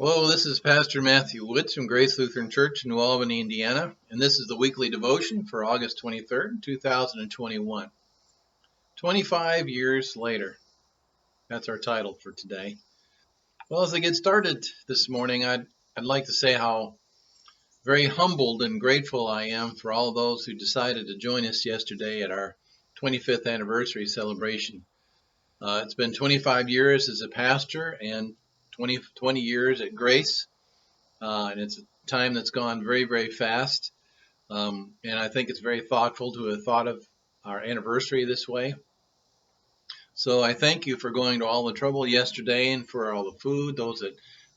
Hello, this is Pastor Matthew Woods from Grace Lutheran Church in New Albany, Indiana, and this is the weekly devotion for August 23rd, 2021. 25 years later. That's our title for today. Well, as I get started this morning, I'd like to say how very humbled and grateful I am for all those who decided to join us yesterday at our 25th anniversary celebration. It's been 25 years as a pastor and 20 years at Grace. And it's a time that's gone very, very fast. And I think it's very thoughtful to have thought of our anniversary this way. So I thank you for going to all the trouble yesterday and for all the food. Those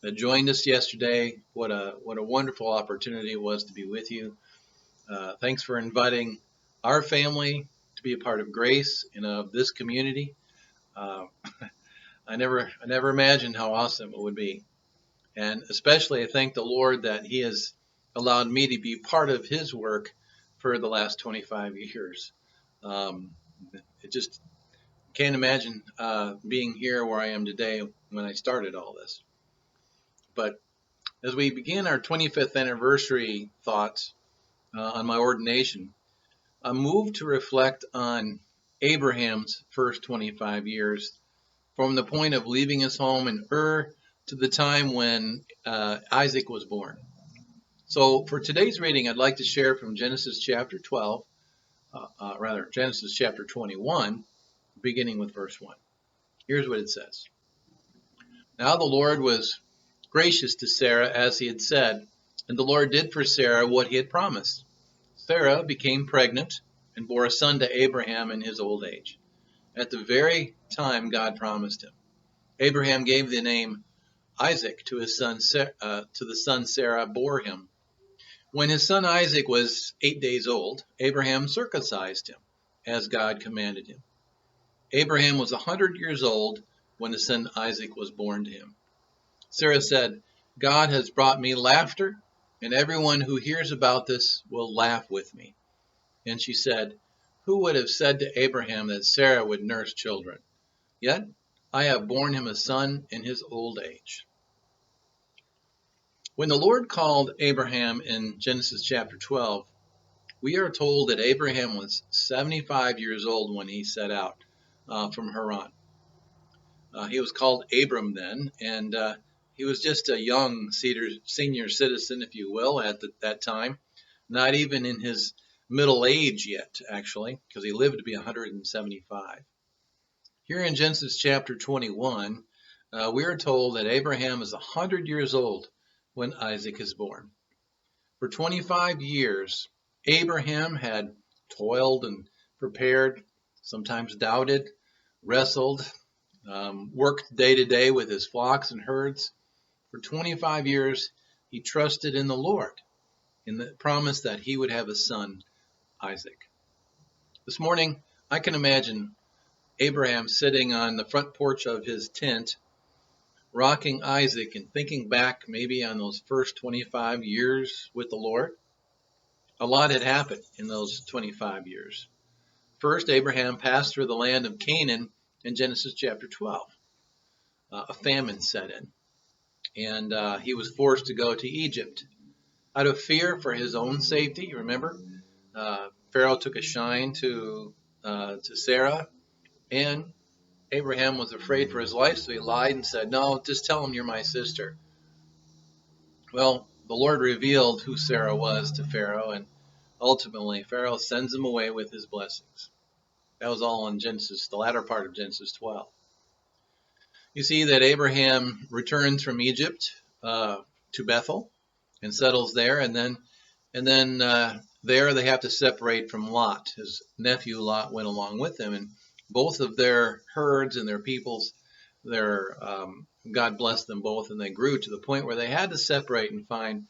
that joined us yesterday, what a wonderful opportunity it was to be with you. Thanks for inviting our family to be a part of Grace and of this community. I never imagined how awesome it would be. And especially I thank the Lord that He has allowed me to be part of His work for the last 25 years. It just can't imagine being here where I am today when I started all this. But as we begin our 25th anniversary thoughts on my ordination, I'm moved to reflect on Abraham's first 25 years from the point of leaving his home in Ur to the time when Isaac was born. So for today's reading, I'd like to share from Genesis chapter 21, beginning with verse 1. Here's what it says. Now the Lord was gracious to Sarah as He had said, and the Lord did for Sarah what He had promised. Sarah became pregnant and bore a son to Abraham in his old age, at the very time God promised him. Abraham gave the name Isaac to the son Sarah bore him. When his son Isaac was 8 days old, Abraham circumcised him, as God commanded him. Abraham was 100 years old when his son Isaac was born to him. Sarah said, God has brought me laughter, and everyone who hears about this will laugh with me. And she said, who would have said to Abraham that Sarah would nurse children? Yet I have borne him a son in his old age. When the Lord called Abraham in Genesis chapter 12, we are told that Abraham was 75 years old when he set out from Haran. He was called Abram then, and he was just a young senior citizen, if you will, at that time, not even in his middle age yet, actually, because he lived to be 175. Here in Genesis chapter 21, we are told that Abraham is 100 years old when Isaac is born. For 25 years, Abraham had toiled and prepared, sometimes doubted, wrestled, worked day to day with his flocks and herds. For 25 years, he trusted in the Lord, in the promise that he would have a son, Isaac. This morning, I can imagine Abraham sitting on the front porch of his tent, rocking Isaac and thinking back maybe on those first 25 years with the Lord. A lot had happened in those 25 years. First, Abraham passed through the land of Canaan in Genesis chapter 12. A famine set in, and he was forced to go to Egypt out of fear for his own safety. Remember, Pharaoh took a shine to Sarah, and Abraham was afraid for his life, so he lied and said, no, just tell him you're my sister. Well, the Lord revealed who Sarah was to Pharaoh, and ultimately Pharaoh sends him away with his blessings. That was all in Genesis, the latter part of Genesis 12. You see that Abraham returns from Egypt to Bethel and settles there, and then there they have to separate from Lot. His nephew Lot went along with them, and both of their herds and their peoples, God blessed them both, and they grew to the point where they had to separate and find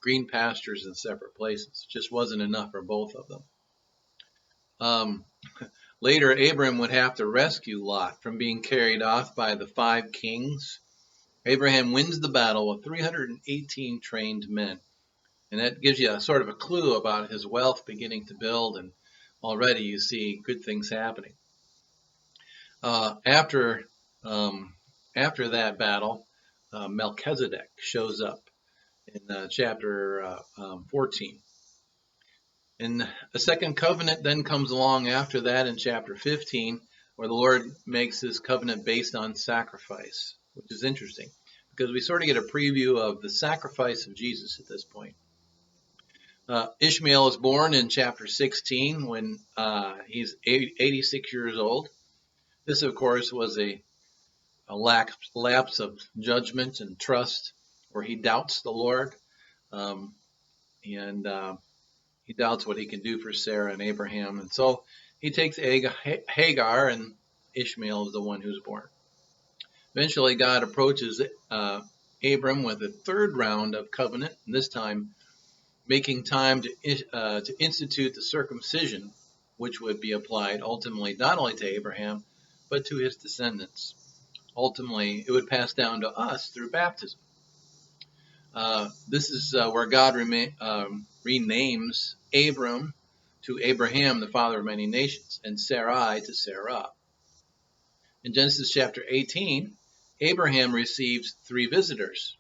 green pastures in separate places. It just wasn't enough for both of them. Later, Abram would have to rescue Lot from being carried off by the 5 kings. Abraham wins the battle with 318 trained men. And that gives you a sort of a clue about his wealth beginning to build, and already you see good things happening. After that battle, Melchizedek shows up in chapter 14. And a second covenant then comes along after that in chapter 15, where the Lord makes his covenant based on sacrifice, which is interesting because we sort of get a preview of the sacrifice of Jesus at this point. Ishmael is born in chapter 16 when he's 86 years old. This, of course, was a lapse of judgment and trust where he doubts the Lord, and he doubts what he can do for Sarah and Abraham. And so he takes Hagar, and Ishmael is the one who's born. Eventually, God approaches Abram with a third round of covenant, and this time making time to institute the circumcision, which would be applied ultimately not only to Abraham, but to his descendants. Ultimately, it would pass down to us through baptism. This is where God renames Abram to Abraham, the father of many nations, and Sarai to Sarah. In Genesis chapter 18, Abraham receives 3 visitors,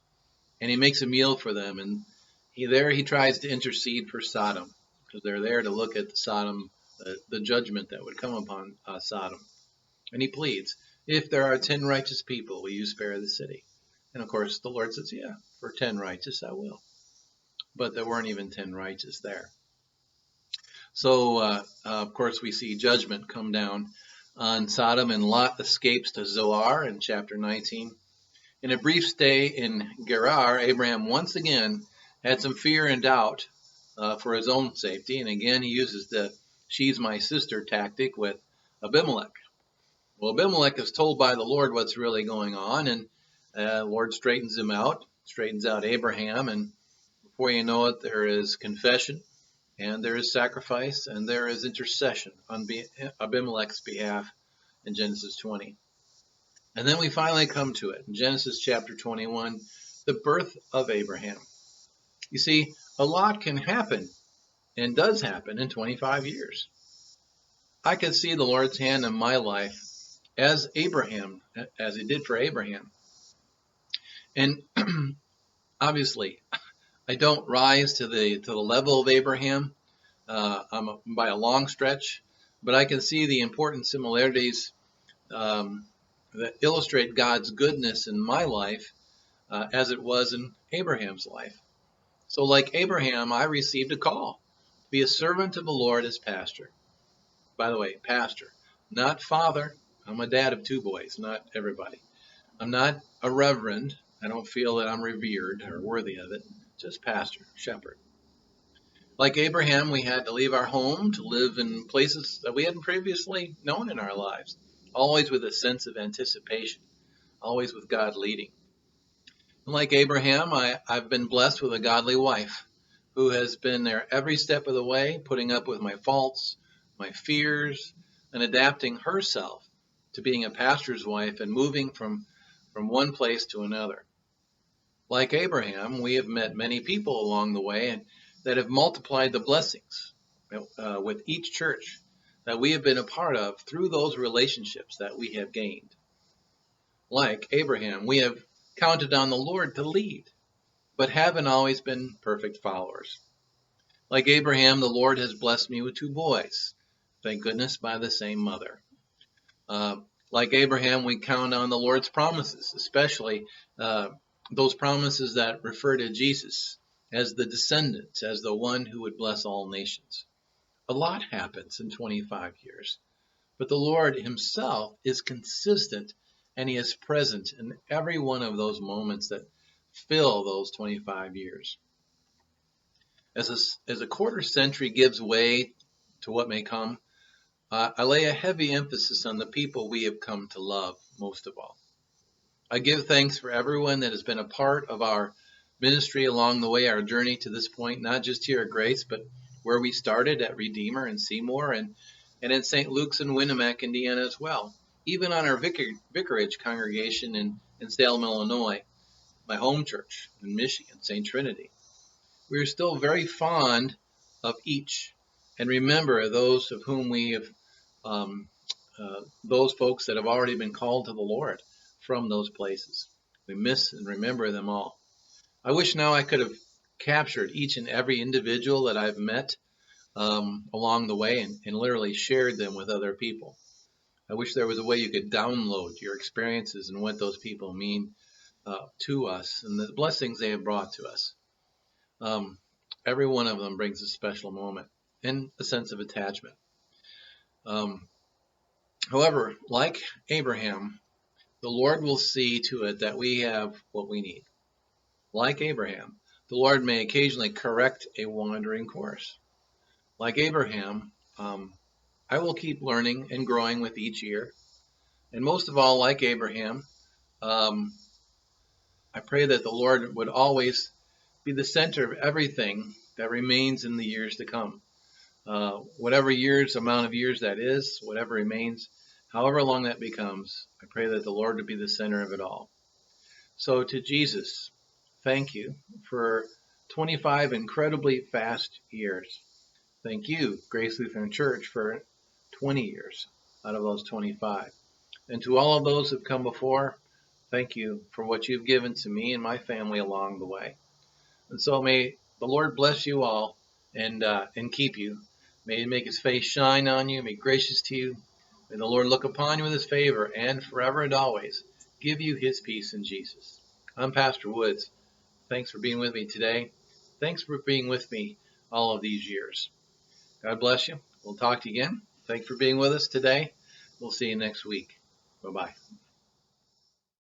and he makes a meal for them, and he tries to intercede for Sodom, because they're there to look at the judgment that would come upon Sodom. And he pleads, if there are 10 righteous people, will you spare the city? And of course, the Lord says, yeah, for 10 righteous, I will. But there weren't even 10 righteous there. So, of course, we see judgment come down on Sodom, and Lot escapes to Zoar in chapter 19. In a brief stay in Gerar, Abraham once again had some fear and doubt for his own safety. And again, he uses the she's my sister tactic with Abimelech. Well, Abimelech is told by the Lord what's really going on, and the Lord straightens out Abraham, and before you know it, there is confession, and there is sacrifice, and there is intercession on Abimelech's behalf in Genesis 20. And then we finally come to it in Genesis chapter 21, the birth of Abraham. You see, a lot can happen and does happen in 25 years. I can see the Lord's hand in my life as he did for Abraham. And obviously, I don't rise to the level of Abraham by a long stretch, but I can see the important similarities that illustrate God's goodness in my life as it was in Abraham's life. So like Abraham, I received a call to be a servant of the Lord as pastor. By the way, pastor, not father. I'm a dad of 2 boys, not everybody. I'm not a reverend. I don't feel that I'm revered or worthy of it. Just pastor, shepherd. Like Abraham, we had to leave our home to live in places that we hadn't previously known in our lives, always with a sense of anticipation, always with God leading. And like Abraham, I've been blessed with a godly wife who has been there every step of the way, putting up with my faults, my fears, and adapting herself to being a pastor's wife and moving from one place to another. Like Abraham, we have met many people along the way and that have multiplied the blessings with each church that we have been a part of through those relationships that we have gained. Like Abraham, we have counted on the Lord to lead, but haven't always been perfect followers. Like Abraham, the Lord has blessed me with 2 boys, thank goodness, by the same mother. Like Abraham, we count on the Lord's promises, especially those promises that refer to Jesus as the descendant, as the one who would bless all nations. A lot happens in 25 years, but the Lord himself is consistent, and he is present in every one of those moments that fill those 25 years. As a quarter century gives way to what may come, I lay a heavy emphasis on the people we have come to love most of all. I give thanks for everyone that has been a part of our ministry along the way, our journey to this point, not just here at Grace, but where we started at Redeemer and Seymour and in St. Luke's and Winnemac, Indiana as well. Even on our vicarage congregation in Salem, Illinois, my home church in Michigan, St. Trinity. We are still very fond of each and remember those of whom we have, those folks that have already been called to the Lord from those places. We miss and remember them all. I wish now I could have captured each and every individual that I've met along the way and literally shared them with other people. I wish there was a way you could download your experiences and what those people mean to us and the blessings they have brought to us. Um, every one of them brings a special moment and a sense of attachment. Um, however, like Abraham, the Lord will see to it that we have what we need. Like Abraham, the Lord may occasionally correct a wandering course. Like Abraham, I will keep learning and growing with each year. And most of all, like Abraham, um, I pray that the Lord would always be the center of everything that remains in the years to come. Whatever amount of years that is, whatever remains, however long that becomes, I pray that the Lord would be the center of it all. So to Jesus, thank you for 25 incredibly fast years. Thank you, Grace Lutheran Church, for 20 years out of those 25. And to all of those who've come before, thank you for what you've given to me and my family along the way. And so may the Lord bless you all and keep you. May He make His face shine on you, be gracious to you. May the Lord look upon you with His favor and forever and always give you His peace in Jesus. I'm Pastor Woods. Thanks for being with me today. Thanks for being with me all of these years. God bless you. We'll talk to you again. Thanks for being with us today. We'll see you next week. Bye-bye.